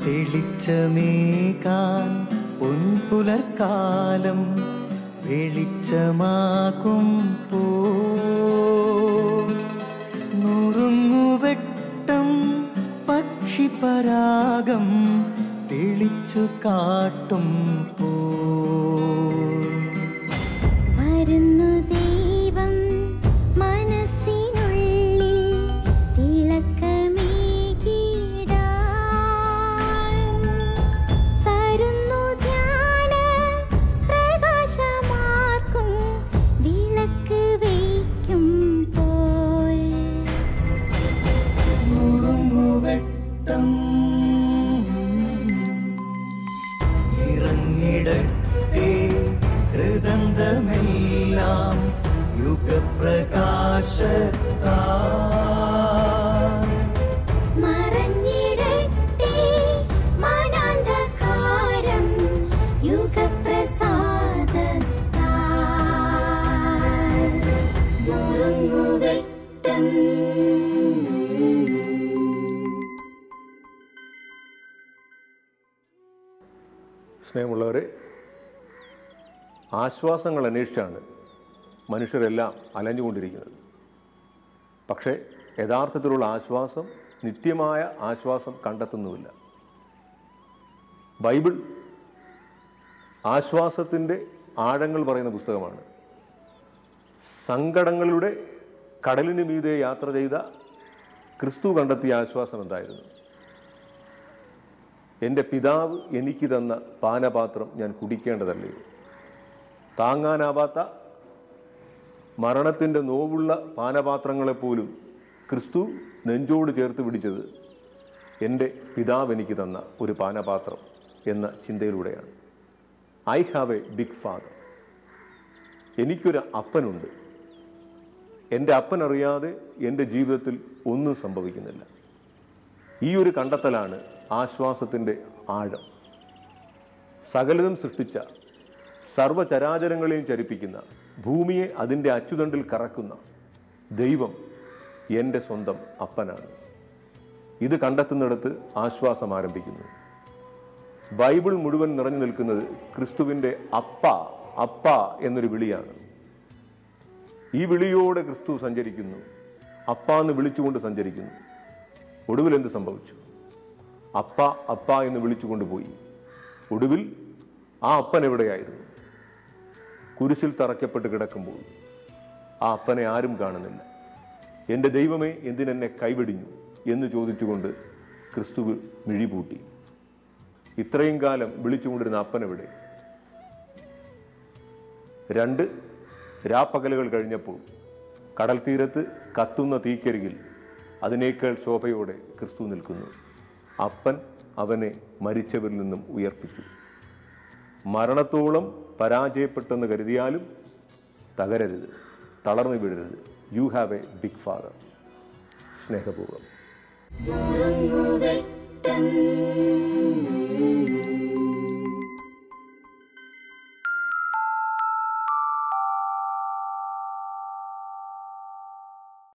തെളിച്ചമേകാൻ പൊൻപുലർക്കാലം വെളിച്ചമാകുമ്പോ നുറുങ്ങുവെട്ടം പക്ഷിപരാഗം തെളിച്ചു കാട്ടുമ്പോ വരുന്നു ദൈവം മനസ്സിനുള്ളിൽ തിളക്കമേകിടാൻ തരുന്നു ധ്യാന പ്രകാശമാർക്കും വിളക്ക് വയ്ക്കുമ്പോൾ നുറുങ്ങുവെട്ടം ഇറങ്ങിടട്ടെ ഹൃദന്തമെല്ലാം യുഗപ്രകാശത്താൽ മറഞ്ഞിടട്ടെ മനാന്ധകാരം യുഗപ്രസാദത്താൽ നുറുങ്ങുവെട്ടം. സ്നേഹമുള്ളവരെ, ആശ്വാസങ്ങൾ അന്വേഷിച്ചാണ് മനുഷ്യരെല്ലാം അലഞ്ഞുകൊണ്ടിരിക്കുന്നത്. പക്ഷേ യഥാർത്ഥത്തിലുള്ള ആശ്വാസം, നിത്യമായ ആശ്വാസം കണ്ടെത്തുന്നുമില്ല. ബൈബിൾ ആശ്വാസത്തിൻ്റെ ആഴങ്ങൾ പറയുന്ന പുസ്തകമാണ്. സങ്കടങ്ങളുടെ കടലിന് മീതെ യാത്ര ചെയ്ത ക്രിസ്തു കണ്ടെത്തിയ ആശ്വാസം എന്തായിരുന്നു? എൻ്റെ പിതാവ് എനിക്ക് തന്ന പാനപാത്രം ഞാൻ കുടിക്കേണ്ടതല്ലേ? താങ്ങാനാവാത്ത മരണത്തിൻ്റെ നോവുള്ള പാനപാത്രങ്ങളെപ്പോലും ക്രിസ്തു നെഞ്ചോട് ചേർത്ത് പിടിച്ചത് എൻ്റെ പിതാവ് എനിക്ക് തന്ന ഒരു പാനപാത്രം എന്ന ചിന്തയിലൂടെയാണ്. I have a big father. എനിക്കൊരു അപ്പനുണ്ട്. എൻ്റെ അപ്പനറിയാതെ എൻ്റെ ജീവിതത്തിൽ ഒന്നും സംഭവിക്കുന്നില്ല. ഈ ഒരു കണ്ടെത്തലാണ് ആശ്വാസത്തിൻ്റെ ആഴം. സകലതും സൃഷ്ടിച്ച, സർവചരാചരങ്ങളെയും ചരിപ്പിക്കുന്ന, ഭൂമിയെ അതിൻ്റെ അച്ചുതണ്ടിൽ കറക്കുന്ന ദൈവം എൻ്റെ സ്വന്തം അപ്പനാണ്. ഇത് കണ്ടെത്തുന്നിടത്ത് ആശ്വാസം ആരംഭിക്കുന്നു. ബൈബിൾ മുഴുവൻ നിറഞ്ഞു നിൽക്കുന്നത് ക്രിസ്തുവിൻ്റെ അപ്പ അപ്പ എന്നൊരു വിളിയാണ്. ഈ വിളിയോടെ ക്രിസ്തു സഞ്ചരിക്കുന്നു. അപ്പ എന്ന് വിളിച്ചുകൊണ്ട് സഞ്ചരിക്കുന്നു. ഒടുവിൽ എന്ത് സംഭവിച്ചു? അപ്പ അപ്പ എന്ന് വിളിച്ചുകൊണ്ട് പോയി. ഒടുവിൽ ആ അപ്പൻ എവിടെയായിരുന്നു? കുരിശിൽ തറയ്ക്കപ്പെട്ട് കിടക്കുമ്പോൾ ആ അപ്പനെ ആരും കാണുന്നില്ല. എൻ്റെ ദൈവമേ, എന്തിനെന്നെ കൈവെടിഞ്ഞു എന്ന് ചോദിച്ചുകൊണ്ട് ക്രിസ്തു മിഴിപൂട്ടി. ഇത്രയും കാലം വിളിച്ചുകൊണ്ടിരുന്ന അപ്പനെവിടെ? 2 രാപ്പകലുകൾ കഴിഞ്ഞപ്പോൾ കടൽ തീരത്ത് കത്തുന്ന തീക്കരികിൽ അതിനേക്കാൾ ശോഭയോടെ ക്രിസ്തു നിൽക്കുന്നു. അപ്പൻ അവനെ മരിച്ചവരിൽ നിന്നും ഉയർപ്പിച്ചു. മരണത്തോളം പരാജയപ്പെട്ടെന്ന് കരുതിയാലും തകരരുത്, തളർന്നു വീഴരുത്. You have a big father. സ്നേഹപൂർവ്വം.